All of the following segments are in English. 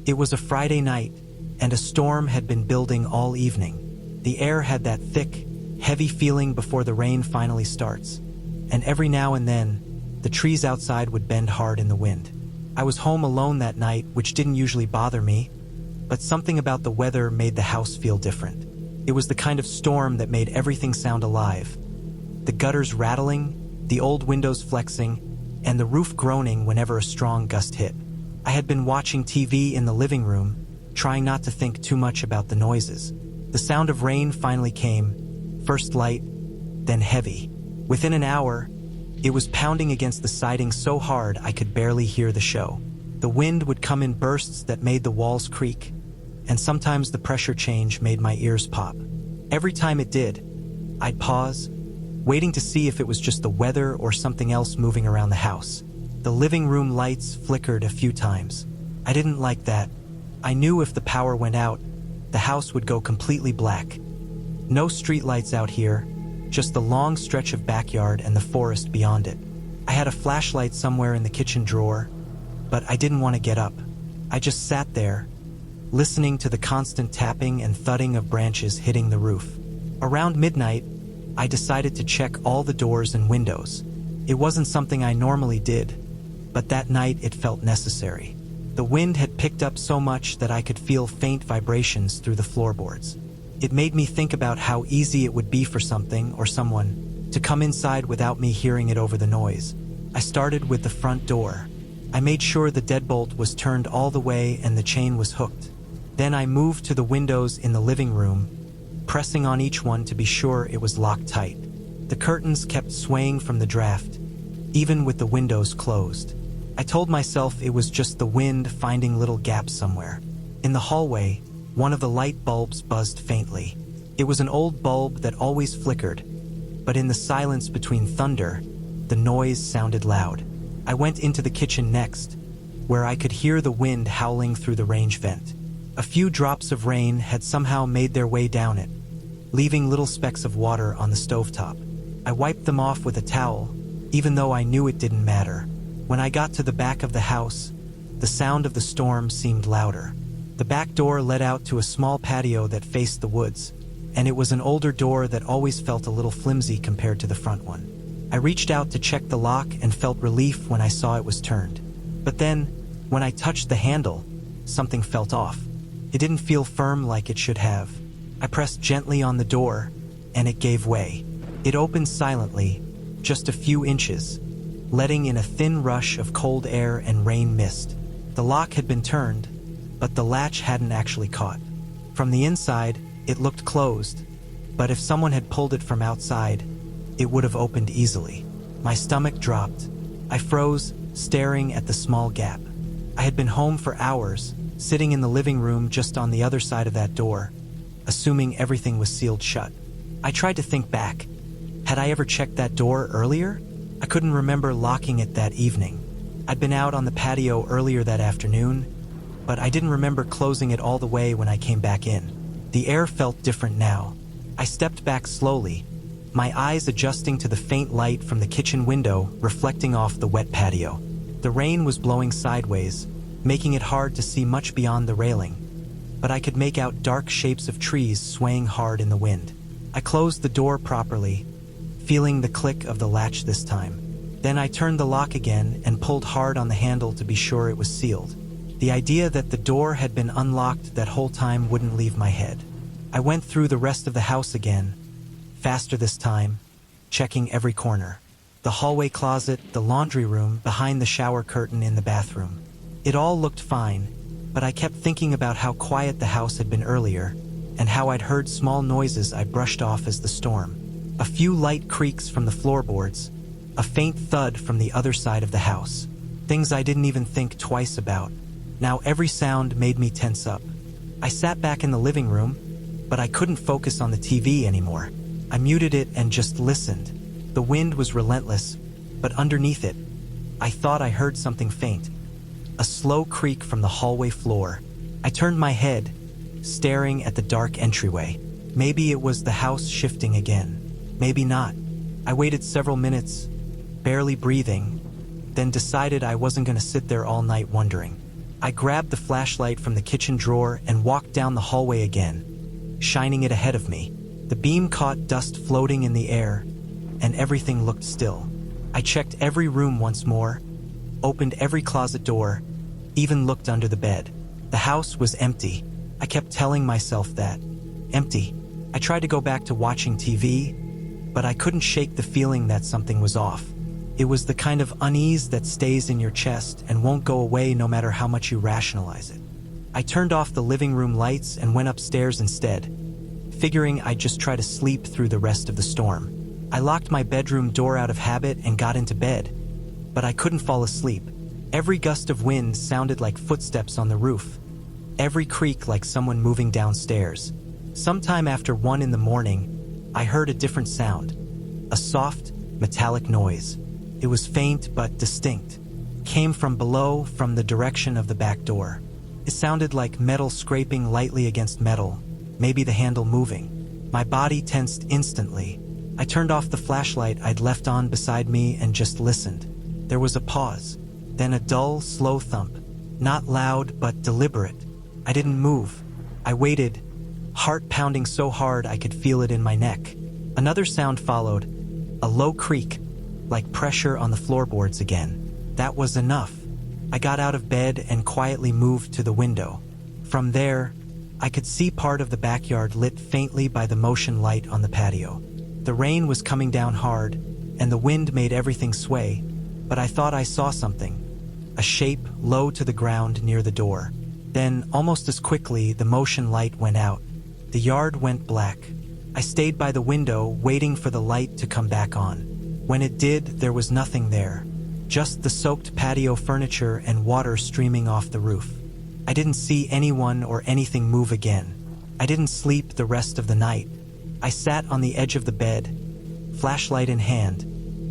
It was a Friday night, and a storm had been building all evening. The air had that thick, heavy feeling before the rain finally starts, and every now and then, the trees outside would bend hard in the wind. I was home alone that night, which didn't usually bother me, but something about the weather made the house feel different. It was the kind of storm that made everything sound alive. The gutters rattling, the old windows flexing, and the roof groaning whenever a strong gust hit. I had been watching TV in the living room, trying not to think too much about the noises. The sound of rain finally came, first light, then heavy. Within an hour, it was pounding against the siding so hard I could barely hear the show. The wind would come in bursts that made the walls creak, and sometimes the pressure change made my ears pop. Every time it did, I'd pause, waiting to see if it was just the weather or something else moving around the house. The living room lights flickered a few times. I didn't like that. I knew if the power went out, the house would go completely black. No street lights out here, just the long stretch of backyard and the forest beyond it. I had a flashlight somewhere in the kitchen drawer, but I didn't want to get up. I just sat there, listening to the constant tapping and thudding of branches hitting the roof. Around midnight, I decided to check all the doors and windows. It wasn't something I normally did, but that night it felt necessary. The wind had picked up so much that I could feel faint vibrations through the floorboards. It made me think about how easy it would be for something or someone to come inside without me hearing it over the noise. I started with the front door. I made sure the deadbolt was turned all the way and the chain was hooked. Then I moved to the windows in the living room, pressing on each one to be sure it was locked tight. The curtains kept swaying from the draft, even with the windows closed. I told myself it was just the wind finding little gaps somewhere. In the hallway, one of the light bulbs buzzed faintly. It was an old bulb that always flickered, but in the silence between thunder, the noise sounded loud. I went into the kitchen next, where I could hear the wind howling through the range vent. A few drops of rain had somehow made their way down it, leaving little specks of water on the stovetop. I wiped them off with a towel, even though I knew it didn't matter. When I got to the back of the house, the sound of the storm seemed louder. The back door led out to a small patio that faced the woods, and it was an older door that always felt a little flimsy compared to the front one. I reached out to check the lock and felt relief when I saw it was turned. But then, when I touched the handle, something felt off. It didn't feel firm like it should have. I pressed gently on the door, and it gave way. It opened silently, just a few inches, letting in a thin rush of cold air and rain mist. The lock had been turned, but the latch hadn't actually caught. From the inside, it looked closed, but if someone had pulled it from outside, it would have opened easily. My stomach dropped. I froze, staring at the small gap. I had been home for hours, sitting in the living room just on the other side of that door, assuming everything was sealed shut. I tried to think back. Had I ever checked that door earlier? I couldn't remember locking it that evening. I'd been out on the patio earlier that afternoon, but I didn't remember closing it all the way when I came back in. The air felt different now. I stepped back slowly, my eyes adjusting to the faint light from the kitchen window reflecting off the wet patio. The rain was blowing sideways, making it hard to see much beyond the railing, but I could make out dark shapes of trees swaying hard in the wind. I closed the door properly, feeling the click of the latch this time. Then I turned the lock again and pulled hard on the handle to be sure it was sealed. The idea that the door had been unlocked that whole time wouldn't leave my head. I went through the rest of the house again, faster this time, checking every corner. The hallway closet, the laundry room, behind the shower curtain in the bathroom. It all looked fine, but I kept thinking about how quiet the house had been earlier, and how I'd heard small noises I brushed off as the storm. A few light creaks from the floorboards, a faint thud from the other side of the house. Things I didn't even think twice about. Now every sound made me tense up. I sat back in the living room, but I couldn't focus on the TV anymore. I muted it and just listened. The wind was relentless, but underneath it, I thought I heard something faint. A slow creak from the hallway floor. I turned my head, staring at the dark entryway. Maybe it was the house shifting again. Maybe not. I waited several minutes, barely breathing, then decided I wasn't going to sit there all night wondering. I grabbed the flashlight from the kitchen drawer and walked down the hallway again, shining it ahead of me. The beam caught dust floating in the air, and everything looked still. I checked every room once more, opened every closet door, even looked under the bed. The house was empty. I kept telling myself that. Empty. I tried to go back to watching TV, but I couldn't shake the feeling that something was off. It was the kind of unease that stays in your chest and won't go away no matter how much you rationalize it. I turned off the living room lights and went upstairs instead, figuring I'd just try to sleep through the rest of the storm. I locked my bedroom door out of habit and got into bed, but I couldn't fall asleep. Every gust of wind sounded like footsteps on the roof, every creak like someone moving downstairs. Sometime after 1 in the morning, I heard a different sound, a soft, metallic noise. It was faint but distinct. It came from below, from the direction of the back door. It sounded like metal scraping lightly against metal, maybe the handle moving. My body tensed instantly. I turned off the flashlight I'd left on beside me and just listened. There was a pause, then a dull, slow thump. Not loud, but deliberate. I didn't move. I waited, heart pounding so hard I could feel it in my neck. Another sound followed, a low creak, like pressure on the floorboards again. That was enough. I got out of bed and quietly moved to the window. From there, I could see part of the backyard lit faintly by the motion light on the patio. The rain was coming down hard, and the wind made everything sway, but I thought I saw something. A shape low to the ground near the door. Then, almost as quickly, the motion light went out. The yard went black. I stayed by the window, waiting for the light to come back on. When it did, there was nothing there. Just the soaked patio furniture and water streaming off the roof. I didn't see anyone or anything move again. I didn't sleep the rest of the night. I sat on the edge of the bed, flashlight in hand,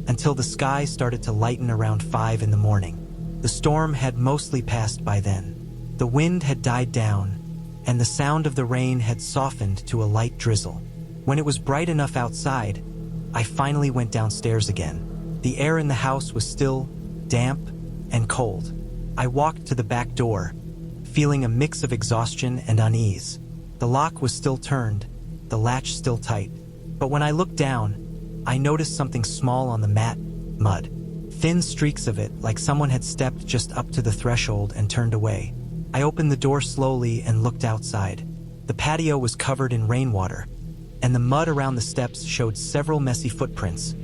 until the sky started to lighten around 5 in the morning. The storm had mostly passed by then. The wind had died down, and the sound of the rain had softened to a light drizzle. When it was bright enough outside, I finally went downstairs again. The air in the house was still damp and cold. I walked to the back door, feeling a mix of exhaustion and unease. The lock was still turned, the latch still tight. But when I looked down, I noticed something small on the mat, mud. Thin streaks of it, like someone had stepped just up to the threshold and turned away. I opened the door slowly and looked outside. The patio was covered in rainwater, and the mud around the steps showed several messy footprints,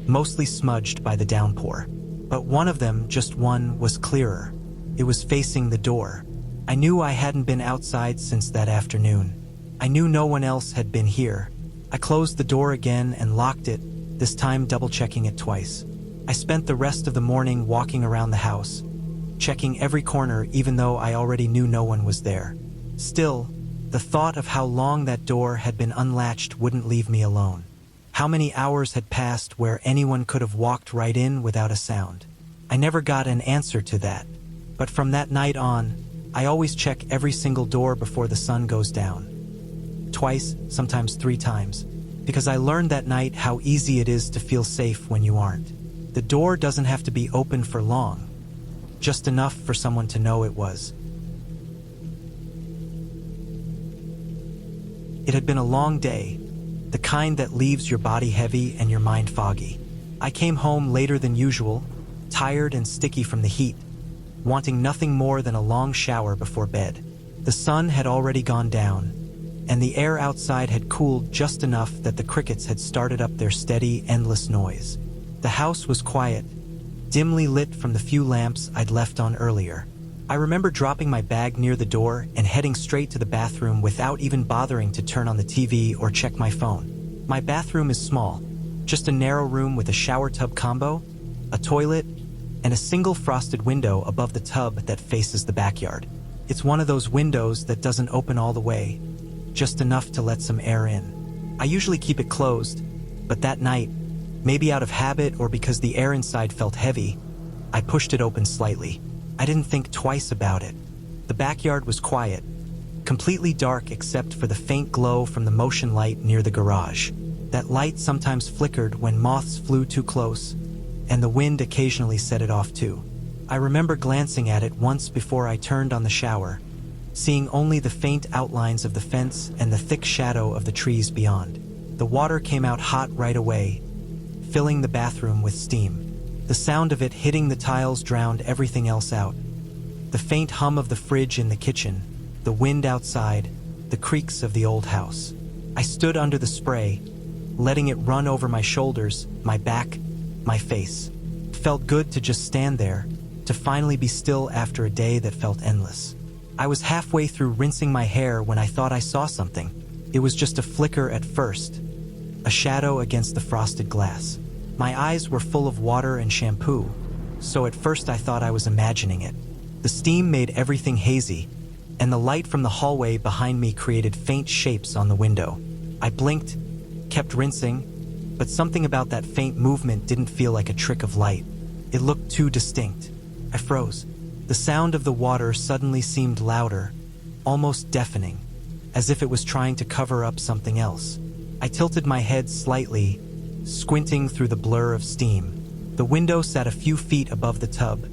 mostly smudged by the downpour. But one of them, just one, was clearer. It was facing the door. I knew I hadn't been outside since that afternoon. I knew no one else had been here. I closed the door again and locked it, this time double-checking it twice. I spent the rest of the morning walking around the house, checking every corner even though I already knew no one was there. Still, the thought of how long that door had been unlatched wouldn't leave me alone. How many hours had passed where anyone could have walked right in without a sound? I never got an answer to that. But from that night on, I always check every single door before the sun goes down. Twice, sometimes 3 times. Because I learned that night how easy it is to feel safe when you aren't. The door doesn't have to be open for long, just enough for someone to know it was. It had been a long day, the kind that leaves your body heavy and your mind foggy. I came home later than usual, tired and sticky from the heat, wanting nothing more than a long shower before bed. The sun had already gone down, and the air outside had cooled just enough that the crickets had started up their steady, endless noise. The house was quiet, dimly lit from the few lamps I'd left on earlier. I remember dropping my bag near the door and heading straight to the bathroom without even bothering to turn on the TV or check my phone. My bathroom is small, just a narrow room with a shower tub combo, a toilet, and a single frosted window above the tub that faces the backyard. It's one of those windows that doesn't open all the way, just enough to let some air in. I usually keep it closed, but that night, maybe out of habit or because the air inside felt heavy, I pushed it open slightly. I didn't think twice about it. The backyard was quiet, completely dark except for the faint glow from the motion light near the garage. That light sometimes flickered when moths flew too close, and the wind occasionally set it off too. I remember glancing at it once before I turned on the shower, seeing only the faint outlines of the fence and the thick shadow of the trees beyond. The water came out hot right away, filling the bathroom with steam. The sound of it hitting the tiles drowned everything else out. The faint hum of the fridge in the kitchen, the wind outside, the creaks of the old house. I stood under the spray, letting it run over my shoulders, my back, my face. It felt good to just stand there, to finally be still after a day that felt endless. I was halfway through rinsing my hair when I thought I saw something. It was just a flicker at first, a shadow against the frosted glass. My eyes were full of water and shampoo, so at first I thought I was imagining it. The steam made everything hazy, and the light from the hallway behind me created faint shapes on the window. I blinked, kept rinsing, but something about that faint movement didn't feel like a trick of light. It looked too distinct. I froze. The sound of the water suddenly seemed louder, almost deafening, as if it was trying to cover up something else. I tilted my head slightly, squinting through the blur of steam. The window sat a few feet above the tub,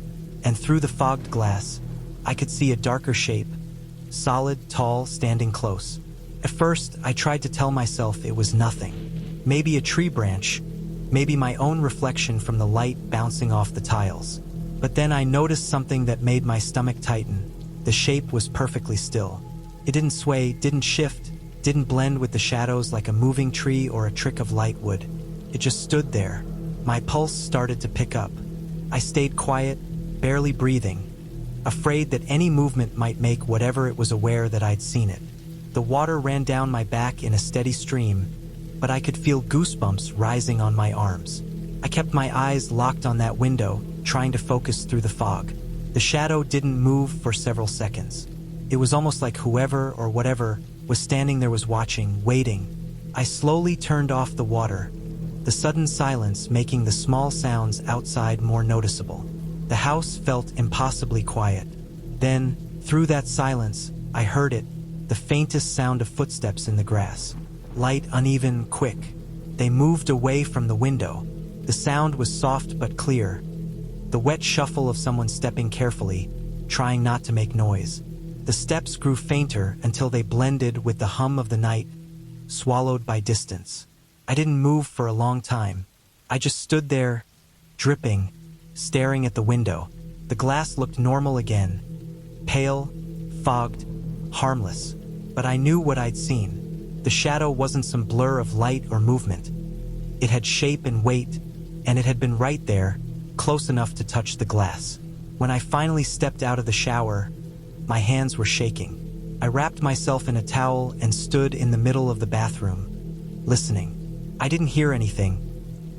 and through the fogged glass, I could see a darker shape, solid, tall, standing close. At first, I tried to tell myself it was nothing. Maybe a tree branch, maybe my own reflection from the light bouncing off the tiles. But then I noticed something that made my stomach tighten. The shape was perfectly still. It didn't sway, didn't shift, didn't blend with the shadows like a moving tree or a trick of light would. It just stood there. My pulse started to pick up. I stayed quiet, barely breathing, afraid that any movement might make whatever it was aware that I'd seen it. The water ran down my back in a steady stream, but I could feel goosebumps rising on my arms. I kept my eyes locked on that window, trying to focus through the fog. The shadow didn't move for several seconds. It was almost like whoever or whatever was standing there was watching, waiting. I slowly turned off the water, the sudden silence making the small sounds outside more noticeable. The house felt impossibly quiet. Then, through that silence, I heard it, the faintest sound of footsteps in the grass. Light, uneven, quick. They moved away from the window. The sound was soft but clear. The wet shuffle of someone stepping carefully, trying not to make noise. The steps grew fainter until they blended with the hum of the night, swallowed by distance. I didn't move for a long time. I just stood there, dripping, staring at the window. The glass looked normal again, pale, fogged, harmless. But I knew what I'd seen. The shadow wasn't some blur of light or movement. It had shape and weight, and it had been right there, close enough to touch the glass. When I finally stepped out of the shower, my hands were shaking. I wrapped myself in a towel and stood in the middle of the bathroom, listening. I didn't hear anything.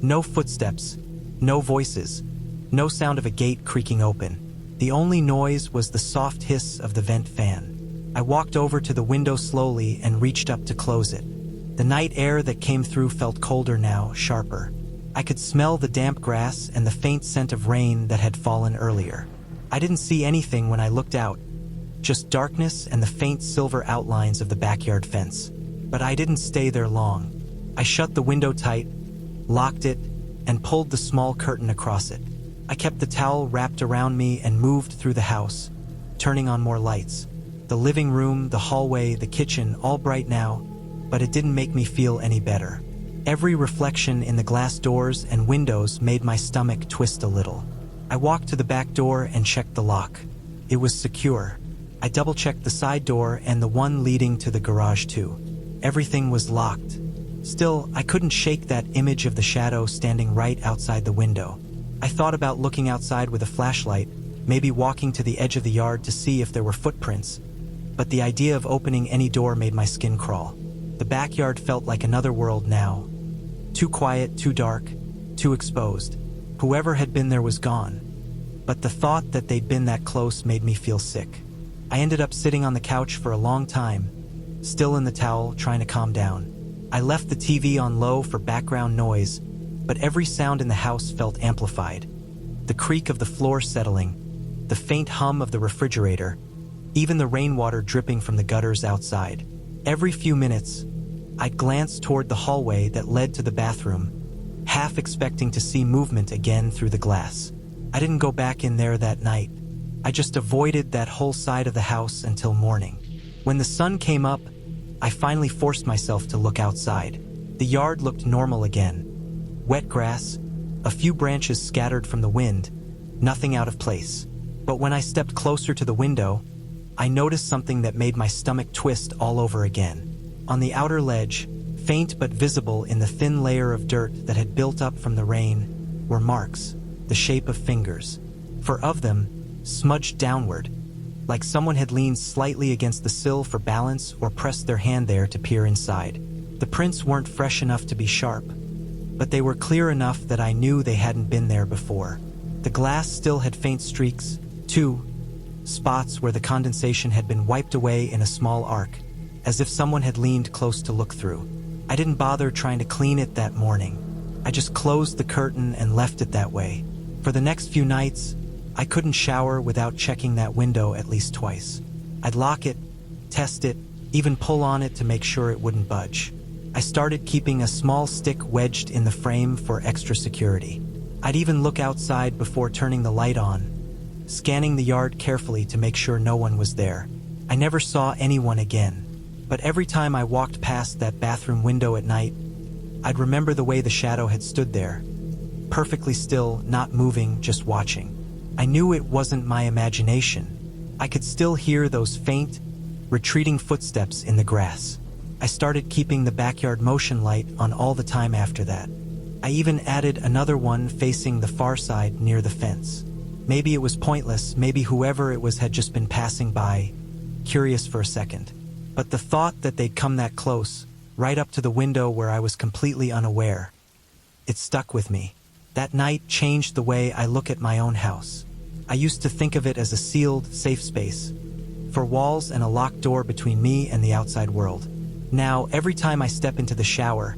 No footsteps, no voices, no sound of a gate creaking open. The only noise was the soft hiss of the vent fan. I walked over to the window slowly and reached up to close it. The night air that came through felt colder now, sharper. I could smell the damp grass and the faint scent of rain that had fallen earlier. I didn't see anything when I looked out, just darkness and the faint silver outlines of the backyard fence. But I didn't stay there long. I shut the window tight, locked it, and pulled the small curtain across it. I kept the towel wrapped around me and moved through the house, turning on more lights. The living room, the hallway, the kitchen, all bright now, but it didn't make me feel any better. Every reflection in the glass doors and windows made my stomach twist a little. I walked to the back door and checked the lock. It was secure. I double-checked the side door and the one leading to the garage too. Everything was locked. Still, I couldn't shake that image of the shadow standing right outside the window. I thought about looking outside with a flashlight, maybe walking to the edge of the yard to see if there were footprints, but the idea of opening any door made my skin crawl. The backyard felt like another world now. Too quiet, too dark, too exposed. Whoever had been there was gone. But the thought that they'd been that close made me feel sick. I ended up sitting on the couch for a long time, still in the towel, trying to calm down. I left the TV on low for background noise, but every sound in the house felt amplified. The creak of the floor settling, the faint hum of the refrigerator, even the rainwater dripping from the gutters outside. Every few minutes, I'd glance toward the hallway that led to the bathroom, half expecting to see movement again through the glass. I didn't go back in there that night. I just avoided that whole side of the house until morning. When the sun came up, I finally forced myself to look outside. The yard looked normal again. Wet grass, a few branches scattered from the wind, nothing out of place. But when I stepped closer to the window, I noticed something that made my stomach twist all over again. On the outer ledge, faint but visible in the thin layer of dirt that had built up from the rain, were marks, the shape of fingers. 4 of them, smudged downward, like someone had leaned slightly against the sill for balance or pressed their hand there to peer inside. The prints weren't fresh enough to be sharp, but they were clear enough that I knew they hadn't been there before. The glass still had faint streaks, 2 spots where the condensation had been wiped away in a small arc, as if someone had leaned close to look through. I didn't bother trying to clean it that morning. I just closed the curtain and left it that way. For the next few nights, I couldn't shower without checking that window at least twice. I'd lock it, test it, even pull on it to make sure it wouldn't budge. I started keeping a small stick wedged in the frame for extra security. I'd even look outside before turning the light on, scanning the yard carefully to make sure no one was there. I never saw anyone again, but every time I walked past that bathroom window at night, I'd remember the way the shadow had stood there, perfectly still, not moving, just watching. I knew it wasn't my imagination. I could still hear those faint, retreating footsteps in the grass. I started keeping the backyard motion light on all the time after that. I even added another one facing the far side near the fence. Maybe it was pointless, maybe whoever it was had just been passing by, curious for a second. But the thought that they'd come that close, right up to the window where I was completely unaware, it stuck with me. That night changed the way I look at my own house. I used to think of it as a sealed, safe space, 4 walls and a locked door between me and the outside world. Now, every time I step into the shower,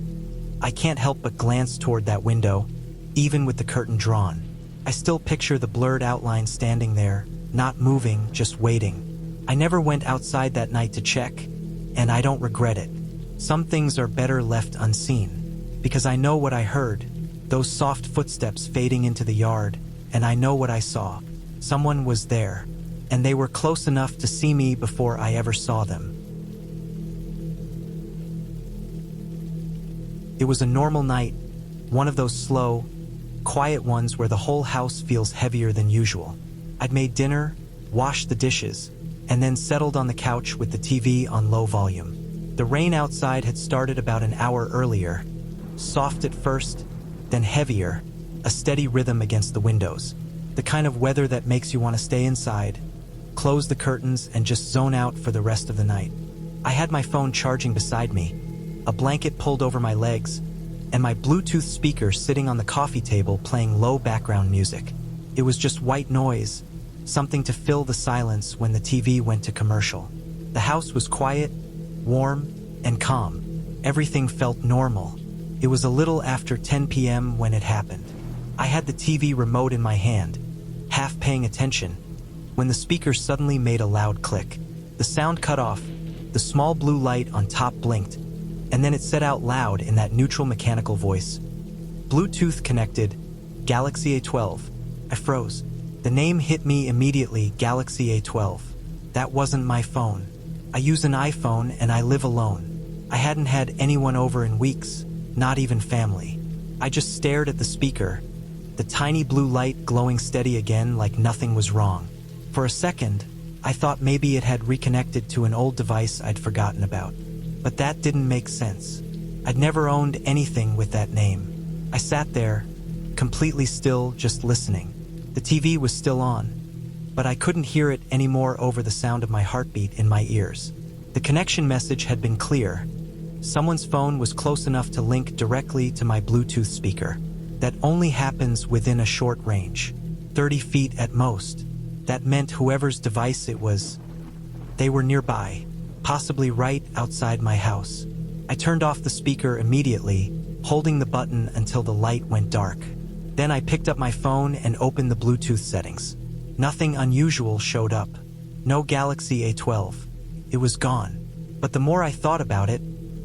I can't help but glance toward that window, even with the curtain drawn. I still picture the blurred outline standing there, not moving, just waiting. I never went outside that night to check, and I don't regret it. Some things are better left unseen, because I know what I heard, those soft footsteps fading into the yard, and I know what I saw. Someone was there, and they were close enough to see me before I ever saw them. It was a normal night, one of those slow, quiet ones where the whole house feels heavier than usual. I'd made dinner, washed the dishes, and then settled on the couch with the TV on low volume. The rain outside had started about an hour earlier, soft at first, then heavier, a steady rhythm against the windows. The kind of weather that makes you want to stay inside, close the curtains, and just zone out for the rest of the night. I had my phone charging beside me, a blanket pulled over my legs, and my Bluetooth speaker sitting on the coffee table playing low background music. It was just white noise, something to fill the silence when the TV went to commercial. The house was quiet, warm, and calm. Everything felt normal. It was a little after 10 p.m. when it happened. I had the TV remote in my hand, half paying attention, when the speaker suddenly made a loud click. The sound cut off, the small blue light on top blinked, and then it said out loud in that neutral mechanical voice, "Bluetooth connected, Galaxy A12. I froze. The name hit me immediately, Galaxy A12. That wasn't my phone. I use an iPhone and I live alone. I hadn't had anyone over in weeks, not even family. I just stared at the speaker, the tiny blue light glowing steady again like nothing was wrong. For a second, I thought maybe it had reconnected to an old device I'd forgotten about. But that didn't make sense. I'd never owned anything with that name. I sat there, completely still, just listening. The TV was still on, but I couldn't hear it anymore over the sound of my heartbeat in my ears. The connection message had been clear. Someone's phone was close enough to link directly to my Bluetooth speaker. That only happens within a short range, 30 feet at most. That meant whoever's device it was, they were nearby, possibly right outside my house. I turned off the speaker immediately, holding the button until the light went dark. Then I picked up my phone and opened the Bluetooth settings. Nothing unusual showed up. No Galaxy A12. It was gone. But the more I thought about it,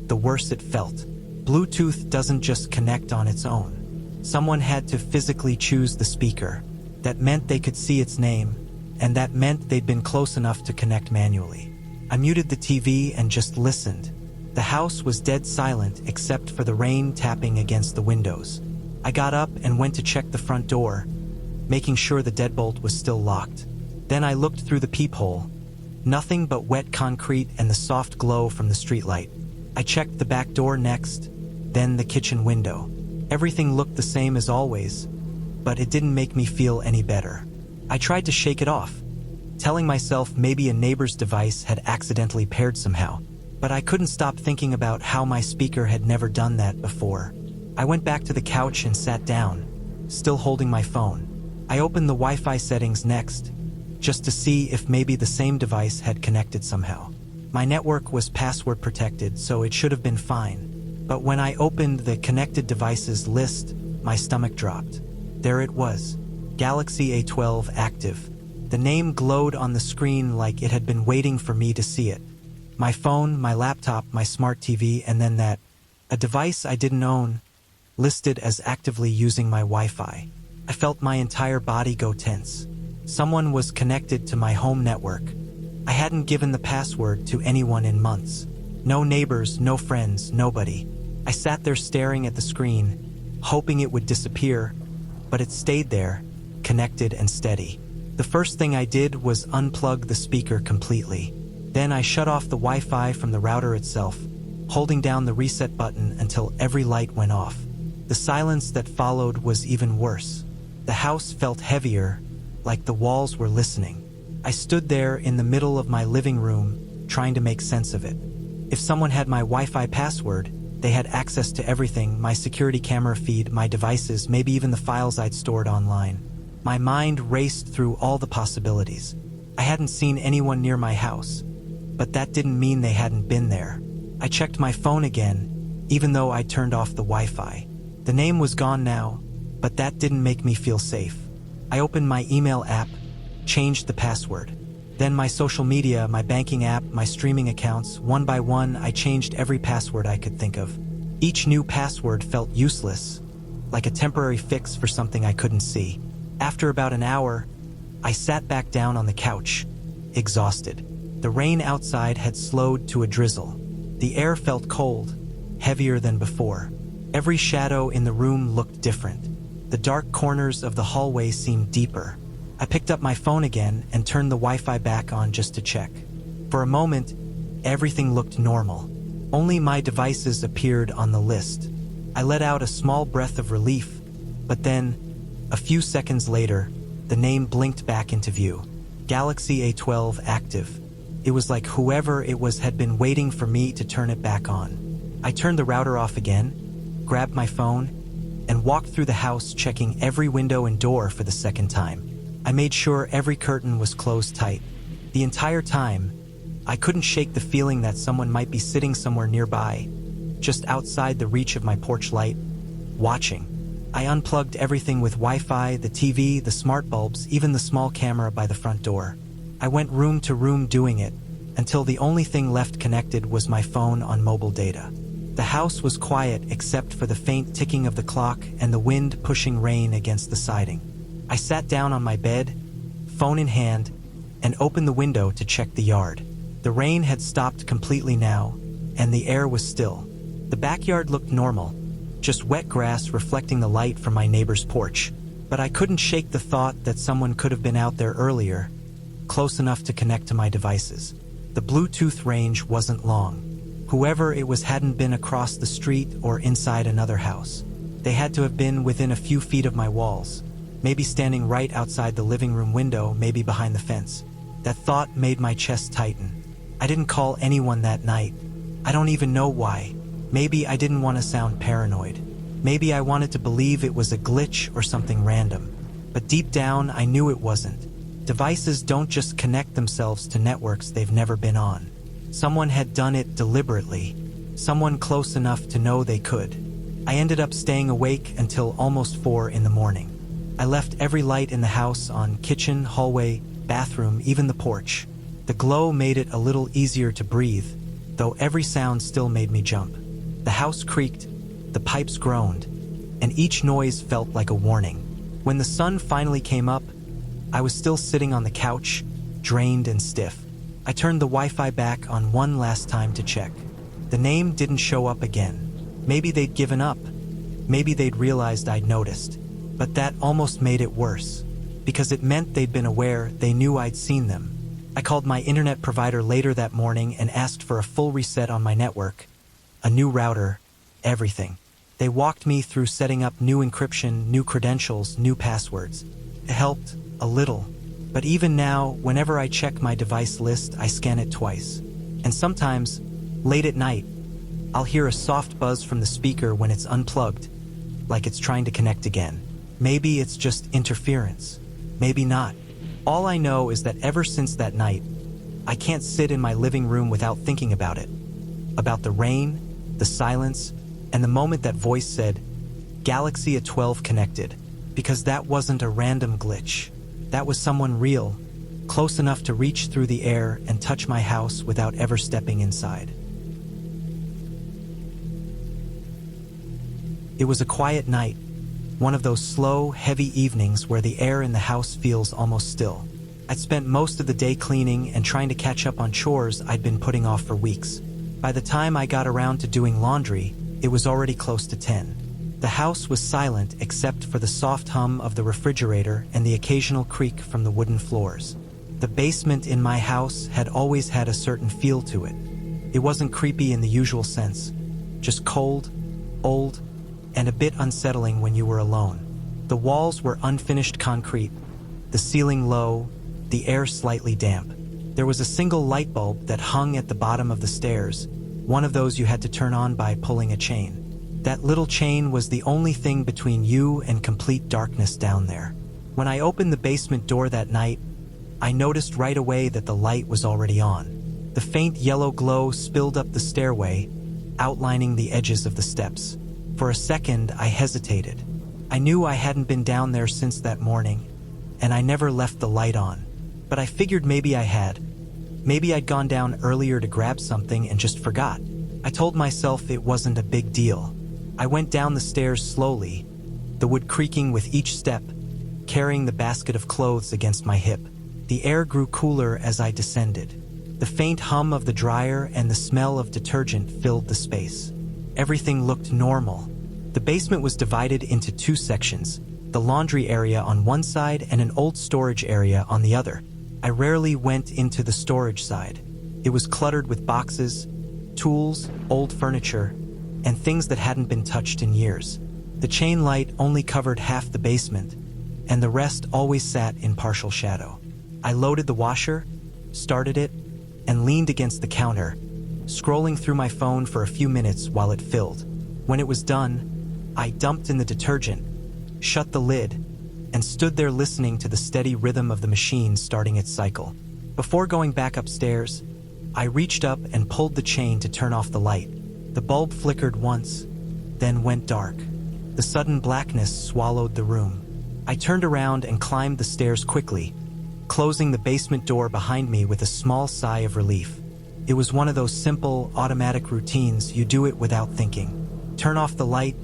the worse it felt. Bluetooth doesn't just connect on its own. Someone had to physically choose the speaker. That meant they could see its name, and that meant they'd been close enough to connect manually. I muted the TV and just listened. The house was dead silent except for the rain tapping against the windows. I got up and went to check the front door, making sure the deadbolt was still locked. Then I looked through the peephole. Nothing but wet concrete and the soft glow from the streetlight. I checked the back door next, then the kitchen window. Everything looked the same as always, but it didn't make me feel any better. I tried to shake it off, telling myself maybe a neighbor's device had accidentally paired somehow, but I couldn't stop thinking about how my speaker had never done that before. I went back to the couch and sat down, still holding my phone. I opened the Wi-Fi settings next, just to see if maybe the same device had connected somehow. My network was password protected, so it should have been fine. But when I opened the connected devices list, my stomach dropped. There it was, Galaxy A12 active. The name glowed on the screen like it had been waiting for me to see it. My phone, my laptop, my smart TV, and then that, a device I didn't own, listed as actively using my Wi-Fi. I felt my entire body go tense. Someone was connected to my home network. I hadn't given the password to anyone in months. No neighbors, no friends, nobody. I sat there staring at the screen, hoping it would disappear, but it stayed there, connected and steady. The first thing I did was unplug the speaker completely. Then I shut off the Wi-Fi from the router itself, holding down the reset button until every light went off. The silence that followed was even worse. The house felt heavier, like the walls were listening. I stood there in the middle of my living room, trying to make sense of it. If someone had my Wi-Fi password, they had access to everything, my security camera feed, my devices, maybe even the files I'd stored online. My mind raced through all the possibilities. I hadn't seen anyone near my house, but that didn't mean they hadn't been there. I checked my phone again, even though I turned off the Wi-Fi. The name was gone now, but that didn't make me feel safe. I opened my email app, changed the password. Then my social media, my banking app, my streaming accounts, one by one, I changed every password I could think of. Each new password felt useless, like a temporary fix for something I couldn't see. After about an hour, I sat back down on the couch, exhausted. The rain outside had slowed to a drizzle. The air felt cold, heavier than before. Every shadow in the room looked different. The dark corners of the hallway seemed deeper. I picked up my phone again and turned the Wi-Fi back on just to check. For a moment, everything looked normal. Only my devices appeared on the list. I let out a small breath of relief, but then, a few seconds later, the name blinked back into view. Galaxy A12 active. It was like whoever it was had been waiting for me to turn it back on. I turned the router off again, grabbed my phone, and walked through the house checking every window and door for the second time. I made sure every curtain was closed tight. The entire time, I couldn't shake the feeling that someone might be sitting somewhere nearby, just outside the reach of my porch light, watching. I unplugged everything with Wi-Fi, the TV, the smart bulbs, even the small camera by the front door. I went room to room doing it, until the only thing left connected was my phone on mobile data. The house was quiet except for the faint ticking of the clock and the wind pushing rain against the siding. I sat down on my bed, phone in hand, and opened the window to check the yard. The rain had stopped completely now, and the air was still. The backyard looked normal, just wet grass reflecting the light from my neighbor's porch. But I couldn't shake the thought that someone could have been out there earlier, close enough to connect to my devices. The Bluetooth range wasn't long. Whoever it was hadn't been across the street or inside another house. They had to have been within a few feet of my walls. Maybe standing right outside the living room window, maybe behind the fence. That thought made my chest tighten. I didn't call anyone that night. I don't even know why. Maybe I didn't want to sound paranoid. Maybe I wanted to believe it was a glitch or something random. But deep down, I knew it wasn't. Devices don't just connect themselves to networks they've never been on. Someone had done it deliberately. Someone close enough to know they could. I ended up staying awake until almost 4 in the morning. I left every light in the house on: kitchen, hallway, bathroom, even the porch. The glow made it a little easier to breathe, though every sound still made me jump. The house creaked, the pipes groaned, and each noise felt like a warning. When the sun finally came up, I was still sitting on the couch, drained and stiff. I turned the Wi-Fi back on one last time to check. The name didn't show up again. Maybe they'd given up. Maybe they'd realized I'd noticed. But that almost made it worse, because it meant they'd been aware, they knew I'd seen them. I called my internet provider later that morning and asked for a full reset on my network. A new router, everything. They walked me through setting up new encryption, new credentials, new passwords. It helped, a little. But even now, whenever I check my device list, I scan it twice. And sometimes, late at night, I'll hear a soft buzz from the speaker when it's unplugged, like it's trying to connect again. Maybe it's just interference. Maybe not. All I know is that ever since that night, I can't sit in my living room without thinking about it. About the rain, the silence, and the moment that voice said, Galaxy A12 connected. Because that wasn't a random glitch. That was someone real, close enough to reach through the air and touch my house without ever stepping inside. It was a quiet night, one of those slow, heavy evenings where the air in the house feels almost still. I'd spent most of the day cleaning and trying to catch up on chores I'd been putting off for weeks. By the time I got around to doing laundry, it was already close to 10. The house was silent except for the soft hum of the refrigerator and the occasional creak from the wooden floors. The basement in my house had always had a certain feel to it. It wasn't creepy in the usual sense, just cold, old, and a bit unsettling when you were alone. The walls were unfinished concrete, the ceiling low, the air slightly damp. There was a single light bulb that hung at the bottom of the stairs, one of those you had to turn on by pulling a chain. That little chain was the only thing between you and complete darkness down there. When I opened the basement door that night, I noticed right away that the light was already on. The faint yellow glow spilled up the stairway, outlining the edges of the steps. For a second, I hesitated. I knew I hadn't been down there since that morning, and I never left the light on. But I figured maybe I had. Maybe I'd gone down earlier to grab something and just forgot. I told myself it wasn't a big deal. I went down the stairs slowly, the wood creaking with each step, carrying the basket of clothes against my hip. The air grew cooler as I descended. The faint hum of the dryer and the smell of detergent filled the space. Everything looked normal. The basement was divided into two sections, the laundry area on one side and an old storage area on the other. I rarely went into the storage side. It was cluttered with boxes, tools, old furniture, and things that hadn't been touched in years. The chain light only covered half the basement, and the rest always sat in partial shadow. I loaded the washer, started it, and leaned against the counter, scrolling through my phone for a few minutes while it filled. When it was done, I dumped in the detergent, shut the lid, and stood there listening to the steady rhythm of the machine starting its cycle. Before going back upstairs, I reached up and pulled the chain to turn off the light. The bulb flickered once, then went dark. The sudden blackness swallowed the room. I turned around and climbed the stairs quickly, closing the basement door behind me with a small sigh of relief. It was one of those simple, automatic routines you do it without thinking. Turn off the light,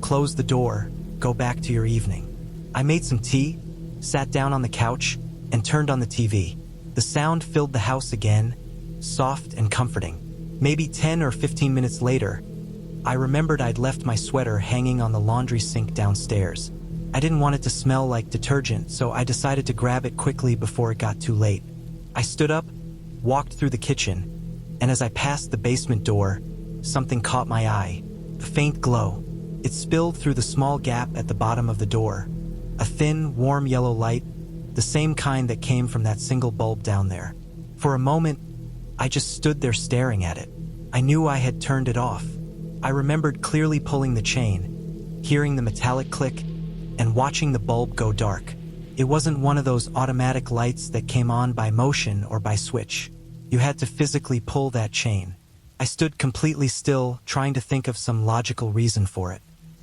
close the door, go back to your evening. I made some tea, sat down on the couch, and turned on the TV. The sound filled the house again, soft and comforting. Maybe 10 or 15 minutes later, I remembered I'd left my sweater hanging on the laundry sink downstairs. I didn't want it to smell like detergent, so I decided to grab it quickly before it got too late. I stood up, walked through the kitchen, and as I passed the basement door, something caught my eye. A faint glow. It spilled through the small gap at the bottom of the door. A thin, warm yellow light, the same kind that came from that single bulb down there. For a moment, I just stood there staring at it. I knew I had turned it off. I remembered clearly pulling the chain, hearing the metallic click, and watching the bulb go dark. It wasn't one of those automatic lights that came on by motion or by switch. You had to physically pull that chain. I stood completely still, trying to think of some logical reason for it.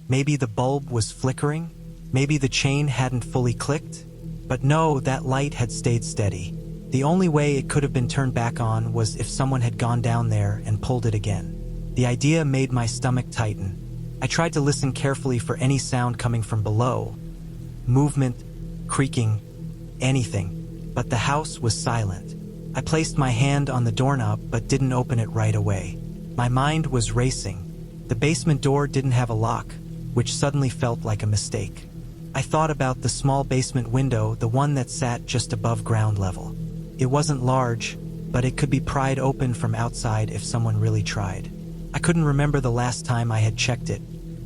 Maybe the bulb was flickering? Maybe the chain hadn't fully clicked? But no, that light had stayed steady. The only way it could have been turned back on was if someone had gone down there and pulled it again. The idea made my stomach tighten. I tried to listen carefully for any sound coming from below, movement, creaking, anything. But the house was silent. I placed my hand on the doorknob but didn't open it right away. My mind was racing. The basement door didn't have a lock, which suddenly felt like a mistake. I thought about the small basement window, the one that sat just above ground level. It wasn't large, but it could be pried open from outside if someone really tried. I couldn't remember the last time I had checked it.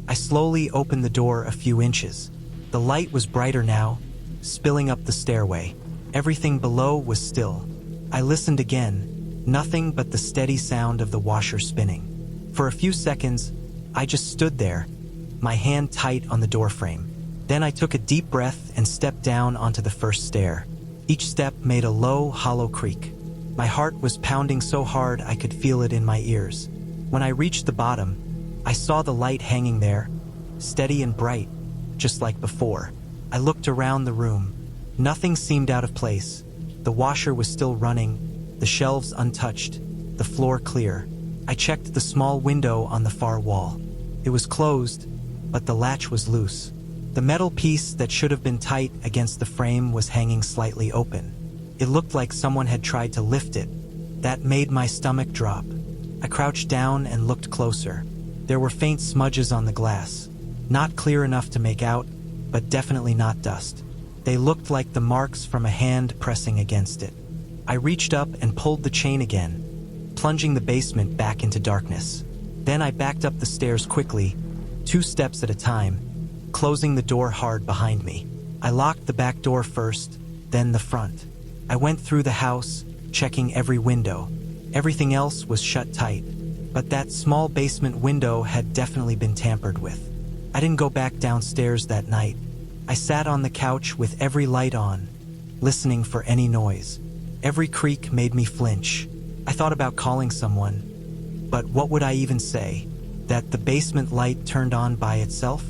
I slowly opened the door a few inches. The light was brighter now, spilling up the stairway. Everything below was still. I listened again, nothing but the steady sound of the washer spinning. For a few seconds, I just stood there, my hand tight on the doorframe. Then I took a deep breath and stepped down onto the first stair. Each step made a low, hollow creak. My heart was pounding so hard I could feel it in my ears. When I reached the bottom, I saw the light hanging there, steady and bright, just like before. I looked around the room. Nothing seemed out of place. The washer was still running, the shelves untouched, the floor clear. I checked the small window on the far wall. It was closed, but the latch was loose. The metal piece that should have been tight against the frame was hanging slightly open. It looked like someone had tried to lift it. That made my stomach drop. I crouched down and looked closer. There were faint smudges on the glass. Not clear enough to make out, but definitely not dust. They looked like the marks from a hand pressing against it. I reached up and pulled the chain again, plunging the basement back into darkness. Then I backed up the stairs quickly, 2 steps at a time, closing the door hard behind me. I locked the back door first, then the front. I went through the house, checking every window. Everything else was shut tight, but that small basement window had definitely been tampered with. I didn't go back downstairs that night. I sat on the couch with every light on, listening for any noise. Every creak made me flinch. I thought about calling someone, but what would I even say? That the basement light turned on by itself?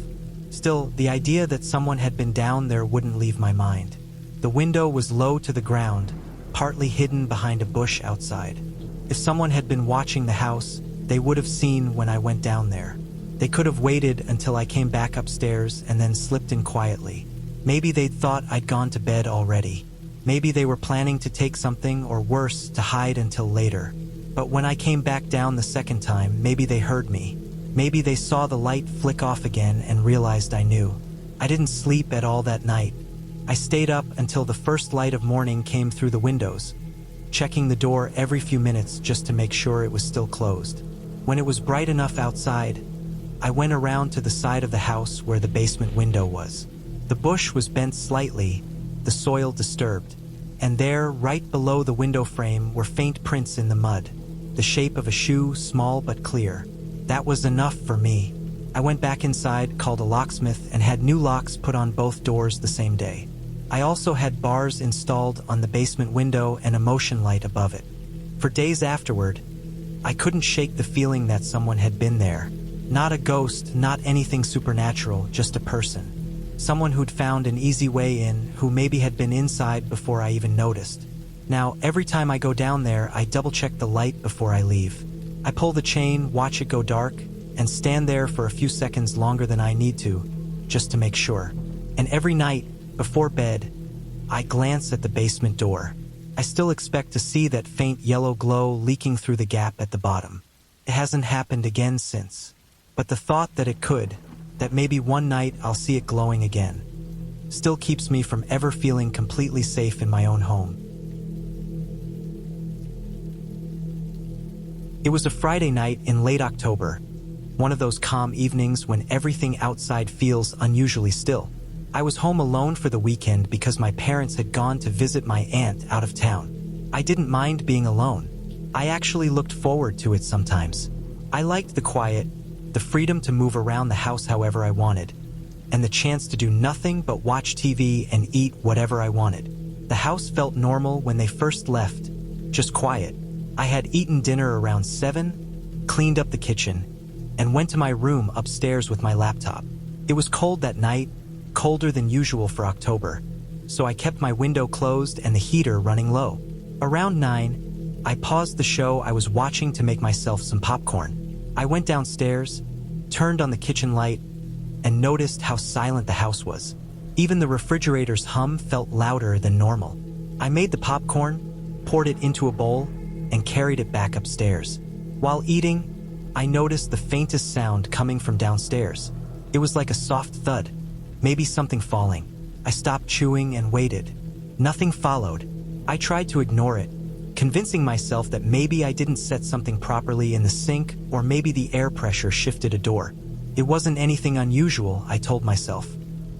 Still, the idea that someone had been down there wouldn't leave my mind. The window was low to the ground, partly hidden behind a bush outside. If someone had been watching the house, they would have seen when I went down there. They could have waited until I came back upstairs and then slipped in quietly. Maybe they'd thought I'd gone to bed already. Maybe they were planning to take something, or worse, to hide until later. But when I came back down the second time, maybe they heard me. Maybe they saw the light flick off again and realized I knew. I didn't sleep at all that night. I stayed up until the first light of morning came through the windows, checking the door every few minutes just to make sure it was still closed. When it was bright enough outside, I went around to the side of the house where the basement window was. The bush was bent slightly, the soil disturbed, and there, right below the window frame, were faint prints in the mud, the shape of a shoe, small but clear. That was enough for me. I went back inside, called a locksmith, and had new locks put on both doors the same day. I also had bars installed on the basement window and a motion light above it. For days afterward, I couldn't shake the feeling that someone had been there. Not a ghost, not anything supernatural, just a person. Someone who'd found an easy way in, who maybe had been inside before I even noticed. Now, every time I go down there, I double-check the light before I leave. I pull the chain, watch it go dark, and stand there for a few seconds longer than I need to, just to make sure. And every night, before bed, I glance at the basement door. I still expect to see that faint yellow glow leaking through the gap at the bottom. It hasn't happened again since. But the thought that it could, that maybe one night I'll see it glowing again, still keeps me from ever feeling completely safe in my own home. It was a Friday night in late October, one of those calm evenings when everything outside feels unusually still. I was home alone for the weekend because my parents had gone to visit my aunt out of town. I didn't mind being alone. I actually looked forward to it sometimes. I liked the quiet, the freedom to move around the house however I wanted, and the chance to do nothing but watch TV and eat whatever I wanted. The house felt normal when they first left, just quiet. I had eaten dinner around 7, cleaned up the kitchen, and went to my room upstairs with my laptop. It was cold that night, colder than usual for October, so I kept my window closed and the heater running low. Around 9, I paused the show I was watching to make myself some popcorn. I went downstairs, turned on the kitchen light, and noticed how silent the house was. Even the refrigerator's hum felt louder than normal. I made the popcorn, poured it into a bowl, and carried it back upstairs. While eating, I noticed the faintest sound coming from downstairs. It was like a soft thud, maybe something falling. I stopped chewing and waited. Nothing followed. I tried to ignore it, convincing myself that maybe I didn't set something properly in the sink, or maybe the air pressure shifted a door. It wasn't anything unusual, I told myself.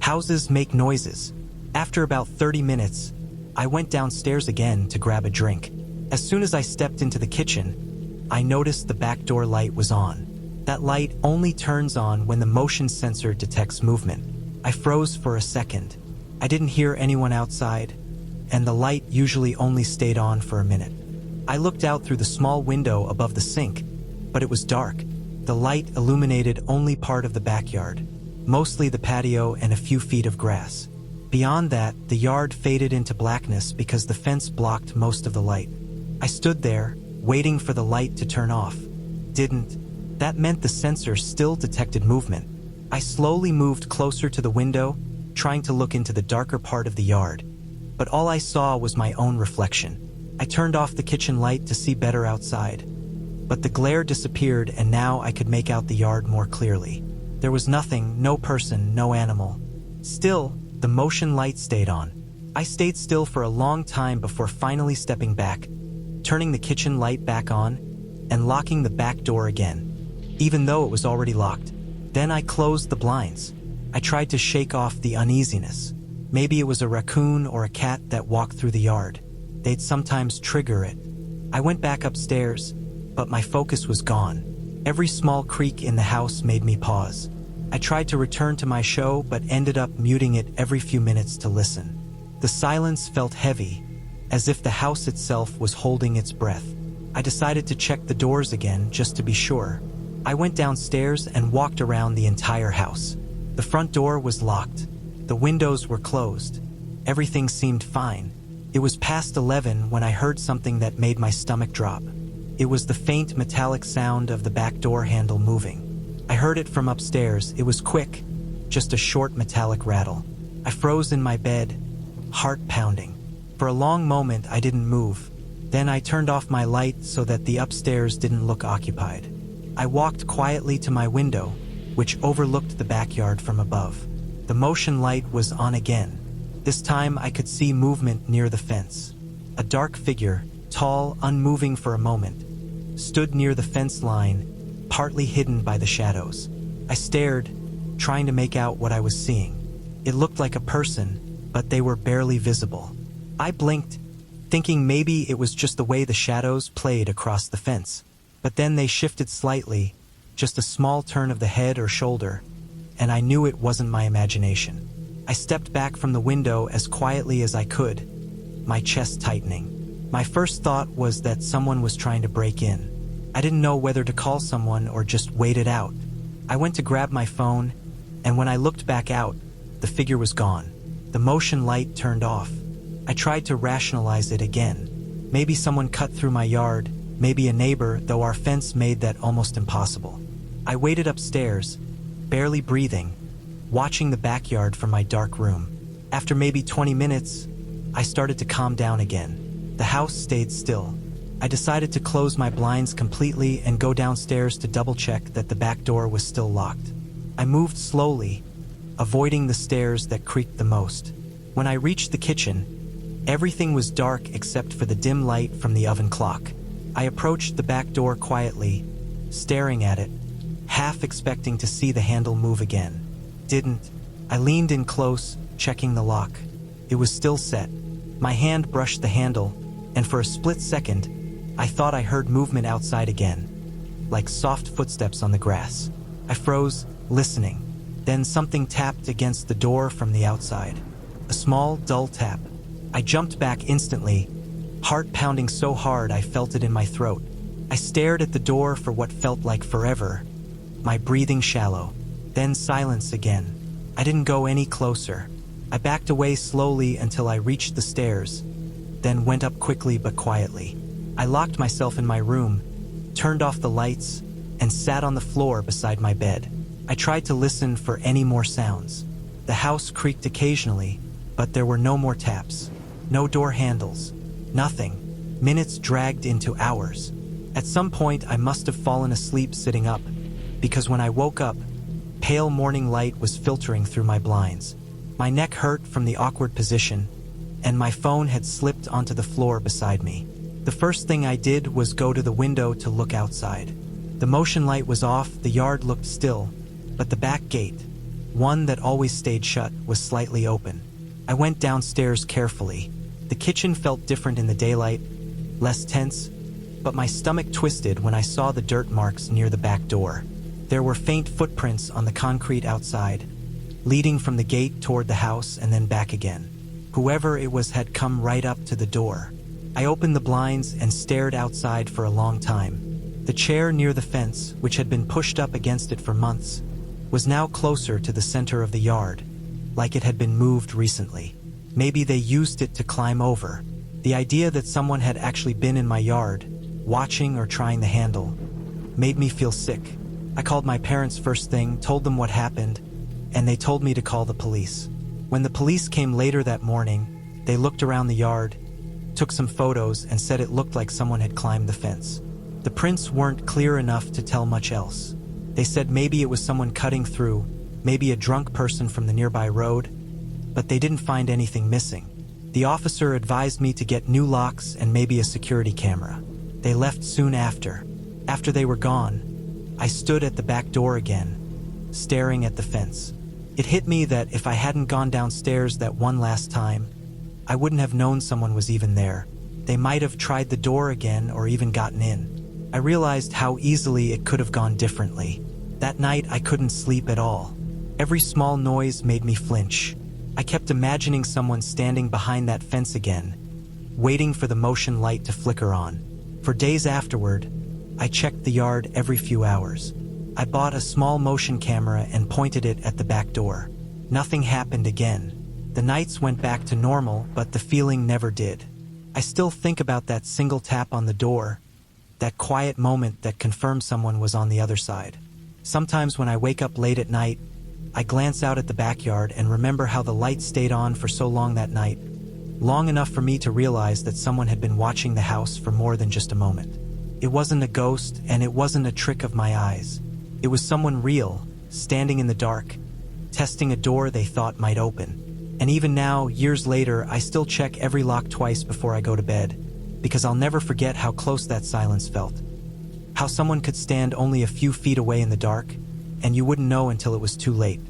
Houses make noises. After about 30 minutes, I went downstairs again to grab a drink. As soon as I stepped into the kitchen, I noticed the back door light was on. That light only turns on when the motion sensor detects movement. I froze for a second. I didn't hear anyone outside, and the light usually only stayed on for a minute. I looked out through the small window above the sink, but it was dark. The light illuminated only part of the backyard, mostly the patio and a few feet of grass. Beyond that, the yard faded into blackness because the fence blocked most of the light. I stood there, waiting for the light to turn off. Didn't. That meant the sensor still detected movement. I slowly moved closer to the window, trying to look into the darker part of the yard. But all I saw was my own reflection. I turned off the kitchen light to see better outside. But the glare disappeared, and now I could make out the yard more clearly. There was nothing, no person, no animal. Still, the motion light stayed on. I stayed still for a long time before finally stepping back, turning the kitchen light back on, and locking the back door again, even though it was already locked. Then I closed the blinds. I tried to shake off the uneasiness. Maybe it was a raccoon or a cat that walked through the yard. They'd sometimes trigger it. I went back upstairs, but my focus was gone. Every small creak in the house made me pause. I tried to return to my show, but ended up muting it every few minutes to listen. The silence felt heavy, as if the house itself was holding its breath. I decided to check the doors again just to be sure. I went downstairs and walked around the entire house. The front door was locked. The windows were closed. Everything seemed fine. It was past 11 when I heard something that made my stomach drop. It was the faint metallic sound of the back door handle moving. I heard it from upstairs. It was quick, just a short metallic rattle. I froze in my bed, heart pounding. For a long moment, I didn't move. Then I turned off my light so that the upstairs didn't look occupied. I walked quietly to my window, which overlooked the backyard from above. The motion light was on again. This time I could see movement near the fence. A dark figure, tall, unmoving for a moment, stood near the fence line, partly hidden by the shadows. I stared, trying to make out what I was seeing. It looked like a person, but they were barely visible. I blinked, thinking maybe it was just the way the shadows played across the fence. But then they shifted slightly, just a small turn of the head or shoulder, and I knew it wasn't my imagination. I stepped back from the window as quietly as I could, my chest tightening. My first thought was that someone was trying to break in. I didn't know whether to call someone or just wait it out. I went to grab my phone, and when I looked back out, the figure was gone. The motion light turned off. I tried to rationalize it again. Maybe someone cut through my yard, maybe a neighbor, though our fence made that almost impossible. I waited upstairs, barely breathing, watching the backyard from my dark room. After maybe 20 minutes, I started to calm down again. The house stayed still. I decided to close my blinds completely and go downstairs to double-check that the back door was still locked. I moved slowly, avoiding the stairs that creaked the most. When I reached the kitchen, everything was dark except for the dim light from the oven clock. I approached the back door quietly, staring at it, half expecting to see the handle move again. Didn't. I leaned in close, checking the lock. It was still set. My hand brushed the handle, and for a split second, I thought I heard movement outside again, like soft footsteps on the grass. I froze, listening. Then something tapped against the door from the outside. A small, dull tap. I jumped back instantly, heart pounding so hard I felt it in my throat. I stared at the door for what felt like forever, my breathing shallow. Then silence again. I didn't go any closer. I backed away slowly until I reached the stairs, then went up quickly but quietly. I locked myself in my room, turned off the lights, and sat on the floor beside my bed. I tried to listen for any more sounds. The house creaked occasionally, but there were no more taps. No door handles. Nothing. Minutes dragged into hours. At some point, I must have fallen asleep sitting up, because when I woke up, pale morning light was filtering through my blinds. My neck hurt from the awkward position, and my phone had slipped onto the floor beside me. The first thing I did was go to the window to look outside. The motion light was off, the yard looked still, but the back gate, one that always stayed shut, was slightly open. I went downstairs carefully. The kitchen felt different in the daylight, less tense, but my stomach twisted when I saw the dirt marks near the back door. There were faint footprints on the concrete outside, leading from the gate toward the house and then back again. Whoever it was had come right up to the door. I opened the blinds and stared outside for a long time. The chair near the fence, which had been pushed up against it for months, was now closer to the center of the yard, like it had been moved recently. Maybe they used it to climb over. The idea that someone had actually been in my yard, watching or trying the handle, made me feel sick. I called my parents first thing, told them what happened, and they told me to call the police. When the police came later that morning, they looked around the yard, took some photos, and said it looked like someone had climbed the fence. The prints weren't clear enough to tell much else. They said maybe it was someone cutting through, maybe a drunk person from the nearby road, but they didn't find anything missing. The officer advised me to get new locks and maybe a security camera. They left soon after. After they were gone, I stood at the back door again, staring at the fence. It hit me that if I hadn't gone downstairs that one last time, I wouldn't have known someone was even there. They might have tried the door again or even gotten in. I realized how easily it could have gone differently. That night, I couldn't sleep at all. Every small noise made me flinch. I kept imagining someone standing behind that fence again, waiting for the motion light to flicker on. For days afterward, I checked the yard every few hours. I bought a small motion camera and pointed it at the back door. Nothing happened again. The nights went back to normal, but the feeling never did. I still think about that single tap on the door, that quiet moment that confirmed someone was on the other side. Sometimes when I wake up late at night, I glance out at the backyard and remember how the light stayed on for so long that night, long enough for me to realize that someone had been watching the house for more than just a moment. It wasn't a ghost, and it wasn't a trick of my eyes. It was someone real, standing in the dark, testing a door they thought might open. And even now, years later, I still check every lock twice before I go to bed, because I'll never forget how close that silence felt. How someone could stand only a few feet away in the dark, and you wouldn't know until it was too late.